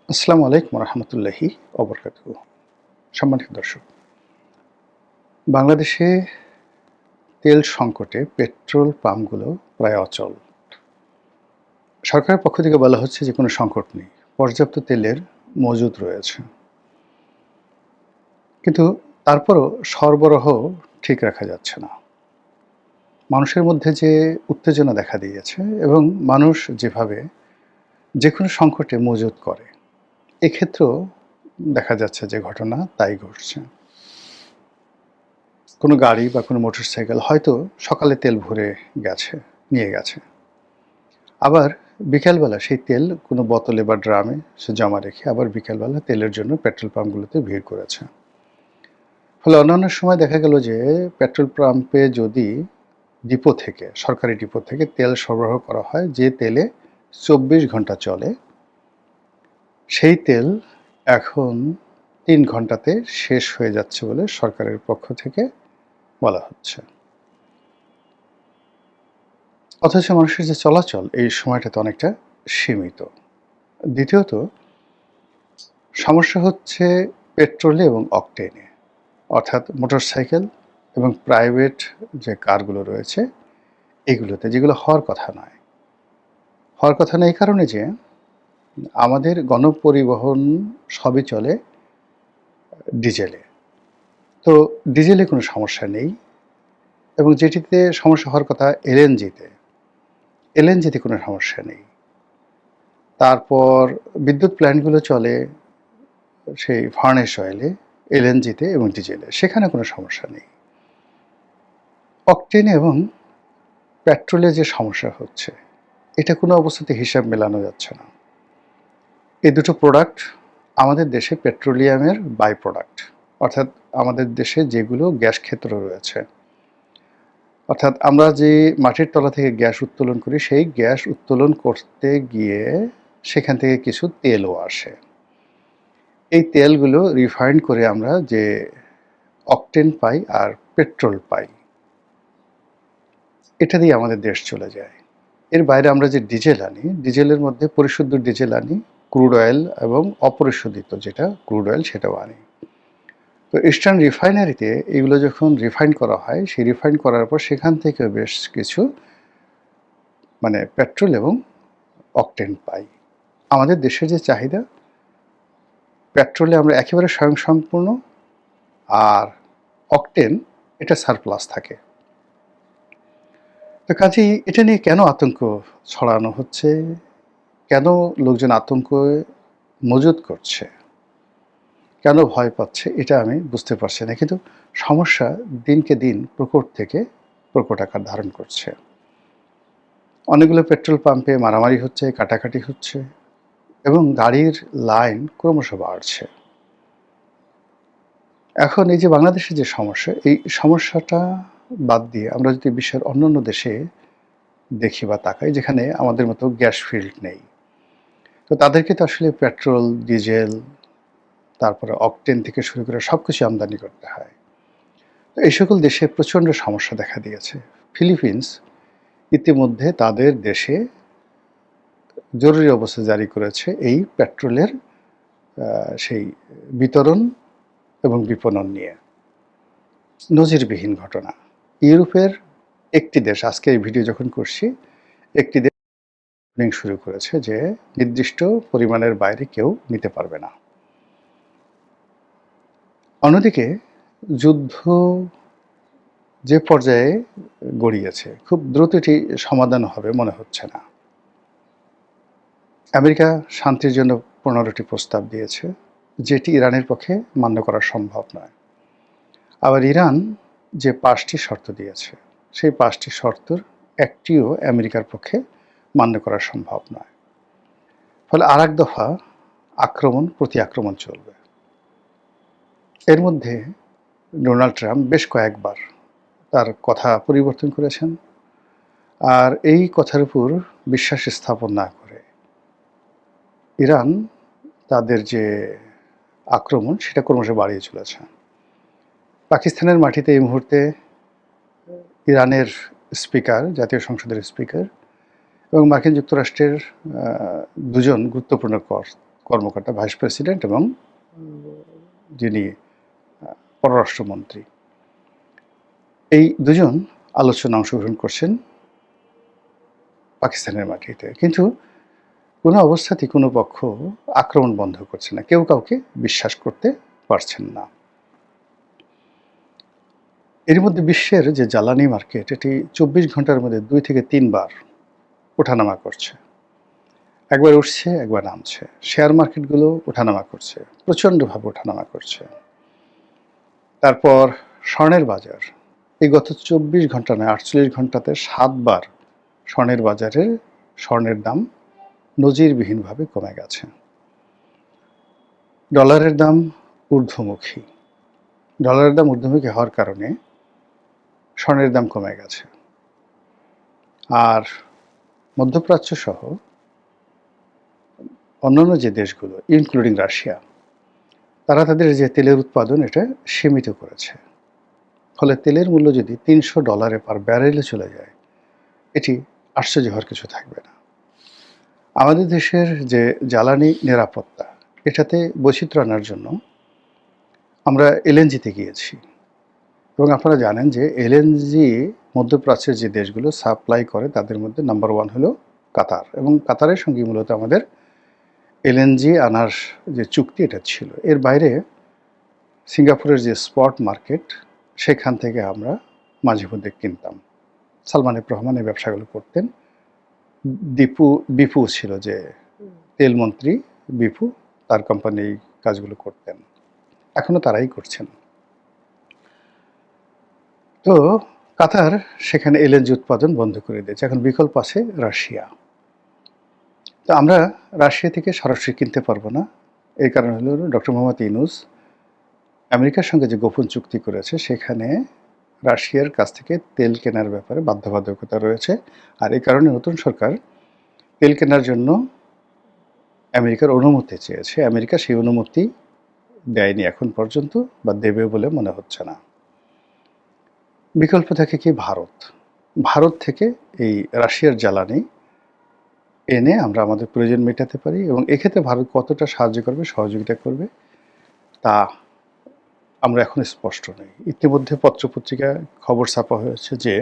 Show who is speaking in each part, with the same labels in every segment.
Speaker 1: আসসালামু আলাইকুম রহমতুল্লাহি ওবরকাতুহু। সম্মানিত দর্শক, বাংলাদেশে তেল সংকটে পেট্রোল পাম্পগুলো প্রায় অচল। সরকারের পক্ষ থেকে বলা হচ্ছে যে কোনো সংকট নেই, পর্যাপ্ত তেলের মজুদ রয়েছে। কিন্তু তারপরও সরবরাহ ঠিক রাখা যাচ্ছে না। মানুষের মধ্যে যে উত্তেজনা দেখা দিয়েছে এবং মানুষ যেভাবে যে কোনো সংকটে মজুত করে, এক্ষেত্রেও দেখা যাচ্ছে যে ঘটনা তাই ঘটছে। কোনো গাড়ি বা কোনো মোটরসাইকেল হয়তো সকালে তেল ভরে নিয়ে গেছে। আবার বিকেলবেলা সেই তেল কোনো বোতলে বা ড্রামে সে জমা রেখে আবার বিকেলবেলা তেলের জন্য পেট্রোল পাম্পগুলোতে ভিড় করেছে। ফলে অন্যান্য সময় দেখা গেল যে পেট্রোল পাম্পে যদি সরকারি ডিপো থেকে তেল সরবরাহ করা হয়, যে তেলে ২৪ ঘন্টা চলে, সেই তেল এখন ৩ ঘন্টাতে শেষ হয়ে যাচ্ছে বলে সরকারের পক্ষ থেকে বলা হচ্ছে। অথচ মানুষের যে চলাচল এই সময়টাতে অনেকটা সীমিত। দ্বিতীয়ত সমস্যা হচ্ছে পেট্রোলে এবং অকটেনে, অর্থাৎ মোটরসাইকেল এবং প্রাইভেট যে কারগুলো রয়েছে এগুলোতে, যেগুলো হওয়ার কথা নয়। হওয়ার কথা না এই কারণে যে আমাদের গণপরিবহন সবই চলে ডিজেলে। তো ডিজেলে কোনো সমস্যা নেই, এবং যেটিতে সমস্যা হওয়ার কথা এলএনজিতে কোনো সমস্যা নেই। তারপর বিদ্যুৎ প্ল্যান্টগুলো চলে সেই ফার্নেস অয়েলে, এলএনজিতে এবং ডিজেলে, সেখানে কোনো সমস্যা নেই। অকটেন এবং পেট্রোলে যে সমস্যা হচ্ছে, এটা কোনো অবস্থাতে হিসাব মেলানো যাচ্ছে না। এই দুটো প্রোডাক্ট আমাদের দেশে পেট্রোলিয়ামের বাই প্রোডাক্ট, অর্থাৎ আমাদের দেশে যেগুলো গ্যাস ক্ষেত্র রয়েছে, অর্থাৎ আমরা যে মাটির তলা থেকে গ্যাস উত্তোলন করি, সেই গ্যাস উত্তোলন করতে গিয়ে সেখান থেকে কিছু তেলও আসে। এই তেলগুলো রিফাইন্ড করে আমরা যে অকটেন পাই আর পেট্রোল পাই, এটা দিয়ে আমাদের দেশ চলে যায়। এর বাইরে আমরা যে ডিজেল আনি, ডিজেলের মধ্যে পরিশুদ্ধ ডিজেল আনি, ক্রুড অয়েল এবং অপরিশোধিত যেটা ক্রুড অয়েল সেটাও আনি। তো ইস্টার্ন রিফাইনারিতে এগুলো যখন রিফাইন করা হয়, সেই রিফাইন করার পর সেখান থেকে বেশ কিছু পেট্রোল এবং অকটেন পাই। আমাদের দেশের যে চাহিদা, পেট্রোলে আমরা একেবারে স্বয়ংসম্পূর্ণ, আর অকটেন এটা সারপ্লাস থাকে। তো কাজেই এটা নিয়ে কেন আতঙ্ক ছড়ানো হচ্ছে, কেন লোকজন আতঙ্কে মজুত করছে, কেন ভয় পাচ্ছে, এটা আমি বুঝতে পারছি না। কিন্তু সমস্যা দিনকে দিন প্রকট থেকে প্রকট আকার ধারণ করছে। অনেকগুলো পেট্রোল পাম্পে মারামারি হচ্ছে, কাটাকাটি হচ্ছে, এবং গাড়ির লাইন ক্রমশ বাড়ছে। এখন এই যে বাংলাদেশের যে সমস্যা, এই সমস্যাটা বাদ দিয়ে আমরা যদি বিশ্বের অন্যান্য দেশে দেখি বা তাকাই, যেখানে আমাদের মতো গ্যাস ফিল্ড নেই, তো তাদেরকে তো আসলে পেট্রোল, ডিজেল, তারপরে অকটেন থেকে শুরু করে সব কিছু আমদানি করতে হয়। তো এই সকল দেশে প্রচণ্ড সমস্যা দেখা দিয়েছে। ফিলিপিন্স ইতিমধ্যে তাদের দেশে জরুরি অবস্থা জারি করেছে এই পেট্রোলের সেই বিতরণ এবং বিপণন নিয়ে। নজিরবিহীন ঘটনা। ইউরোপের একটি দেশ, আজকে এই ভিডিও যখন করছি, একটি দেশ শুরু করেছে যে নির্দিষ্ট পরিমাণের বাইরে কেউ নিতে পারবে না। অন্যদিকে যুদ্ধ যে পর্যায়ে গড়িয়েছে, খুব দ্রুত এটি সমাধান হবে মনে হচ্ছে না। আমেরিকা শান্তির জন্য ১৫টি প্রস্তাব দিয়েছে, যেটি ইরানের পক্ষে মান্য করা সম্ভব নয়। আবার ইরান যে ৫টি শর্ত দিয়েছে, সেই ৫টি শর্তের একটিও আমেরিকার পক্ষে মান্য করা সম্ভব নয়। ফলে আর এক দফা প্রতি আক্রমণ চলবে। এর মধ্যে ডোনাল্ড ট্রাম্প বেশ কয়েকবার তার কথা পরিবর্তন করেছেন, আর এই কথার উপর বিশ্বাস স্থাপন না করে ইরান তাদের যে আক্রমণ সেটা ক্রমশ বাড়িয়ে চলেছে। পাকিস্তানের মাটিতে এই মুহূর্তে ইরানের স্পিকার, জাতীয় সংসদের স্পিকার, এবং মার্কিন যুক্তরাষ্ট্রের দুজন গুরুত্বপূর্ণ কর্মকর্তা, ভাইস প্রেসিডেন্ট এবং যিনি পররাষ্ট্রমন্ত্রী, এই দুজন আলোচনা অংশগ্রহণ করছেন পাকিস্তানের মাটিতে। কিন্তু কোনো অবস্থাতেই কোনো পক্ষ আক্রমণ বন্ধ করছে না, কেউ কাউকে বিশ্বাস করতে পারছেন না। এর মধ্যে বিশ্বের যে জ্বালানি মার্কেট, এটি ২৪ ঘন্টার মধ্যে ২ থেকে ৩ বার ওঠানামা করছে, একবার উঠছে একবার নামছে। শেয়ার মার্কেটগুলো ওঠানামা করছে, প্রচণ্ডভাবে ওঠানামা করছে। তারপর স্বর্ণের বাজার, এই গত ২৪ ঘন্টা নয়, ৪৮ ঘন্টাতে ৭ বার স্বর্ণের বাজারে স্বর্ণের দাম নজিরবিহীনভাবে কমে গেছে। ডলারের দাম ঊর্ধ্বমুখী, ডলারের দাম ঊর্ধ্বমুখী হওয়ার কারণে স্বর্ণের দাম কমে গেছে। আর মধ্যপ্রাচ্য সহ অন্যান্য যে দেশগুলো, ইনক্লুডিং রাশিয়া, তারা তাদের যে তেলের উৎপাদন এটা সীমিত করেছে। ফলে তেলের মূল্য যদি $৩০০ পার ব্যারেলে চলে যায়, এটি আশ্চর্য হওয়ার কিছু থাকবে না। আমাদের দেশের যে জ্বালানি নিরাপত্তা, এটাতে বৈচিত্র্য আনার জন্য আমরা এলএনজিতে গিয়েছি। এবং আপনারা জানেন যে এলএনজি মধ্যপ্রাচ্যের যে দেশগুলো সাপ্লাই করে তাদের মধ্যে নাম্বার 1 হলো কাতার, এবং কাতারের সঙ্গে মূলত আমাদের এলএনজি আনার যে চুক্তি এটা ছিল। এর বাইরে সিঙ্গাপুরের যে স্পট মার্কেট, সেখান থেকে আমরা মাঝে মধ্যে কিনতাম। সালমান এফ রহমান এই ব্যবসাগুলো করতেন। বিপু ছিল যে তেলমন্ত্রী, বিপু, তার কোম্পানি এই কাজগুলো করতেন, এখনো তারাই করছেন। তো কাতার সেখানে এলএনজি উৎপাদন বন্ধ করে দিয়েছে, এখন বিকল্প আছে রাশিয়া। তো আমরা রাশিয়া থেকে সরাসরি কিনতে পারবো না। এই কারণ হলো ডক্টর মোহাম্মদ ইউনূস আমেরিকার সঙ্গে যে গোপন চুক্তি করেছে, সেখানে রাশিয়ার কাছ থেকে তেল কেনার ব্যাপারে বাধ্যবাধকতা রয়েছে। আর এই কারণে নতুন সরকার তেল কেনার জন্য আমেরিকার অনুমতি চেয়েছে। আমেরিকা সেই অনুমতি দেয়নি এখন পর্যন্ত, বা দেবে বলে মনে হচ্ছে না। বিকল্প থাকে কি ভারত। ভারত থেকে এই রাশিয়ার জ্বালানি এনে আমরা আমাদের প্রয়োজন মেটাতে পারি, এবং এক্ষেত্রে ভারত কতটা সাহায্য করবে, সহযোগিতা করবে, তা আমরা এখন স্পষ্ট নই। ইতিমধ্যে পত্রপত্রিকায় খবর ছাপা হয়েছে যে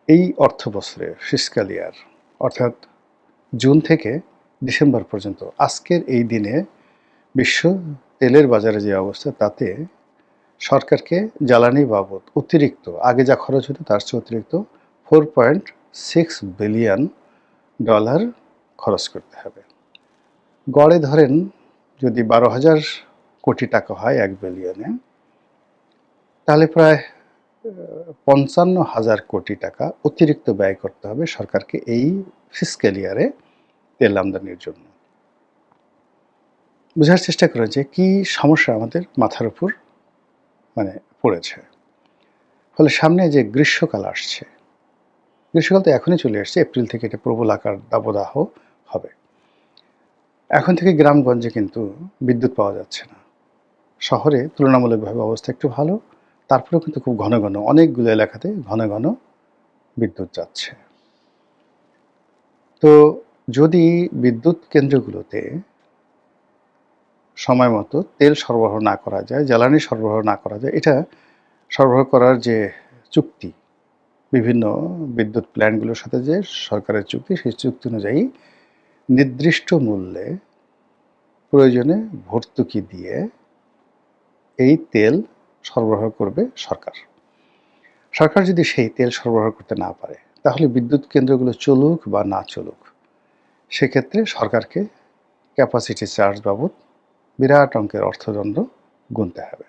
Speaker 1: এই অর্থ বছরে, ফিসক্যাল ইয়ার, অর্থাৎ জুন থেকে ডিসেম্বর পর্যন্ত, আজকের এই দিনে বিশ্ব তেলের বাজারে যে অবস্থা, তাতে সরকারকে জ্বালানি বাবদ অতিরিক্ত, আগে যা খরচ হতো তার চেয়ে অতিরিক্ত $4.6 বিলিয়ন খরচ করতে হবে। গড়ে ধরেন যদি 12,000 কোটি টাকা হয় 1 বিলিয়নে, তাহলে প্রায় 55,000 কোটি টাকা অতিরিক্ত ব্যয় করতে হবে সরকারকে এই ফিসক্যাল ইয়ারে তেল আমদানির জন্য। বোঝার চেষ্টা করেন যে কী সমস্যা আমাদের মাথার উপর পড়েছে। ফলে সামনে যে গ্রীষ্মকাল আসছে, গ্রীষ্মকাল তো এখনই চলে আসছে, এপ্রিল থেকে এটা প্রবল আকার দাবদাহ হবে। এখন থেকে গ্রামগঞ্জে কিন্তু বিদ্যুৎ পাওয়া যাচ্ছে না। শহরে তুলনামূলকভাবে অবস্থা একটু ভালো, তারপরেও কিন্তু খুব ঘন ঘন অনেকগুলো এলাকাতে ঘন ঘন বিদ্যুৎ যাচ্ছে। তো যদি বিদ্যুৎ কেন্দ্রগুলোতে সময় মতো তেল সরবরাহ না করা যায়, জ্বালানি সরবরাহ না করা যায়, এটা সরবরাহ করার যে চুক্তি, বিভিন্ন বিদ্যুৎ প্ল্যান্টগুলোর সাথে যে সরকারের চুক্তি, সেই চুক্তি অনুযায়ী নির্দিষ্ট মূল্যে প্রয়োজনে ভর্তুকি দিয়ে এই তেল সরবরাহ করবে সরকার। সরকার যদি সেই তেল সরবরাহ করতে না পারে, তাহলে বিদ্যুৎ কেন্দ্রগুলো চলুক বা না চলুক, সেক্ষেত্রে সরকারকে ক্যাপাসিটি চার্জ বাবদ বিরাট অঙ্কের অর্থদণ্ড গুনতে হবে।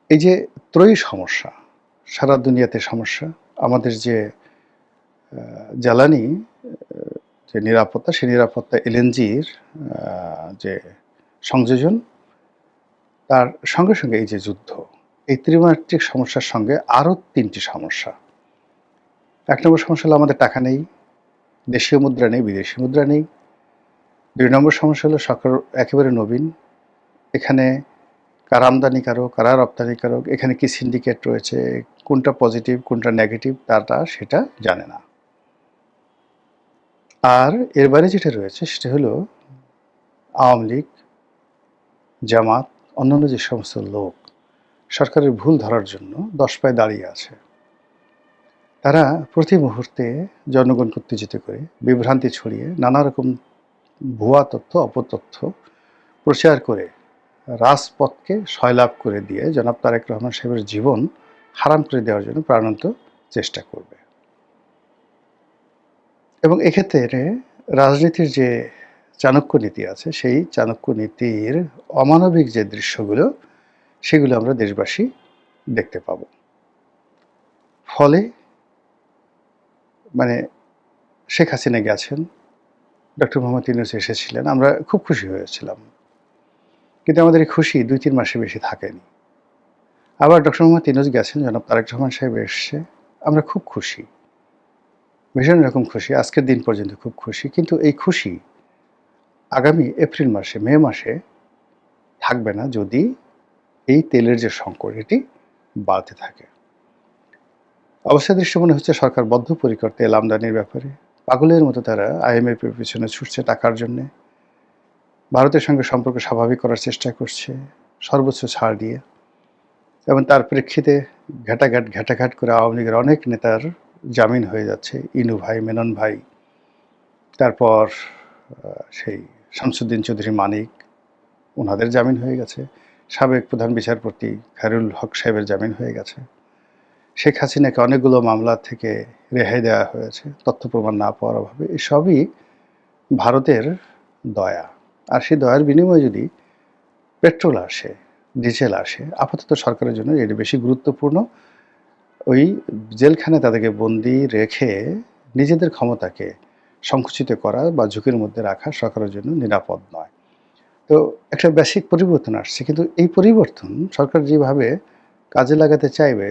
Speaker 1: এই যে ত্রয়ী সমস্যা, সারা দুনিয়াতে সমস্যা, আমাদের যে জ্বালানি যে নিরাপত্তা, সেই নিরাপত্তা এলএনজির যে সংযোজন, তার সঙ্গে সঙ্গে এই যে যুদ্ধ, এই ত্রিমাত্রিক সমস্যার সঙ্গে আরও 3টি সমস্যা। 1 নম্বর সমস্যা হলো আমাদের টাকা নেই, দেশীয় মুদ্রা নেই, বিদেশি মুদ্রা নেই। 2 নম্বর সমস্যা হলো সরকার একেবারে নবীন, এখানে কারা আমদানিকারক, কারা রপ্তানিকারক, এখানে কি সিন্ডিকেট রয়েছে, কোনটা পজিটিভ কোনটা নেগেটিভ, সেটা জানে না। আর এর বাইরে যেটা রয়েছে সেটা হলো আওয়ামী লীগ, জামাত, অন্যান্য যে সমস্ত লোক সরকারের ভুল ধরার জন্য ১০ পায়ে দাঁড়িয়ে আছে। তারা প্রতি মুহূর্তে জনগণকে উত্তেজিত করে, বিভ্রান্তি ছড়িয়ে নানা রকম ভুয়া তথ্য, অপতথ্য প্রচার করে রাজপথকে সয়লাব করে দিয়ে জনাব তারেক রহমান সাহেবের জীবন হারাম করে দেওয়ার জন্য প্রাণান্ত চেষ্টা করবে। এবং এক্ষেত্রে রাজনীতির যে চাণক্য নীতি আছে, সেই চাণক্য নীতির অমানবিক যে দৃশ্যগুলো, সেগুলো আমরা দেশবাসী দেখতে পাব। ফলে মানে শেখ হাসিনা গেছেন, ডক্টর মোহাম্মদ ইউনূস এসেছিলেন, আমরা খুব খুশি হয়েছিলাম। কিন্তু আমাদের এই খুশি ২-৩ মাসের বেশি থাকেনি। আবার ডক্টর মোহাম্মদ ইউনূস গেছেন, জনাব তারেক রহমান সাহেব এসছে, আমরা খুব খুশি, ভীষণ রকম খুশি, আজকের দিন পর্যন্ত খুব খুশি। কিন্তু এই খুশি আগামী এপ্রিল মাসে, মে মাসে থাকবে না যদি এই তেলের যে সংকট এটি বাড়তে থাকে। অবস্থা দৃশ্য মনে হচ্ছে সরকার বদ্ধপরিকর তেল আমদানির ব্যাপারে। পাগলের মতো তারা IMF এর পেছনে ছুটছে টাকার জন্যে। ভারতের সঙ্গে সম্পর্ক স্বাভাবিক করার চেষ্টা করছে সর্বোচ্চ ছাড় দিয়ে। এবং তার প্রেক্ষিতে ঘেঁটাঘাট করে আওয়ামী লীগের অনেক নেতার জামিন হয়ে যাচ্ছে। ইনু ভাই, মেনন ভাই, তারপর সেই শামসুদ্দিন চৌধুরী মানিক, ওনাদের জামিন হয়ে গেছে। সাবেক প্রধান বিচারপতি খায়রুল হক সাহেবের জামিন হয়ে গেছে। শেখ হাসিনাকে অনেকগুলো মামলা থেকে রেহাই দেওয়া হয়েছে তথ্য প্রমাণ না পাওয়ার অভাবে। এসবই ভারতের দয়া। আর সেই দয়ার বিনিময়ে যদি পেট্রোল আসে, ডিজেল আসে, আপাতত সরকারের জন্য এটি বেশি গুরুত্বপূর্ণ। ওই জেলখানায় তাদেরকে বন্দি রেখে নিজেদের ক্ষমতাকে সংকুচিত করা বা ঝুঁকির মধ্যে রাখা সরকারের জন্য নিরাপদ নয়। তো একটা বেসিক পরিবর্তন আসছে, কিন্তু এই পরিবর্তন সরকার যেভাবে কাজে লাগাতে চাইবে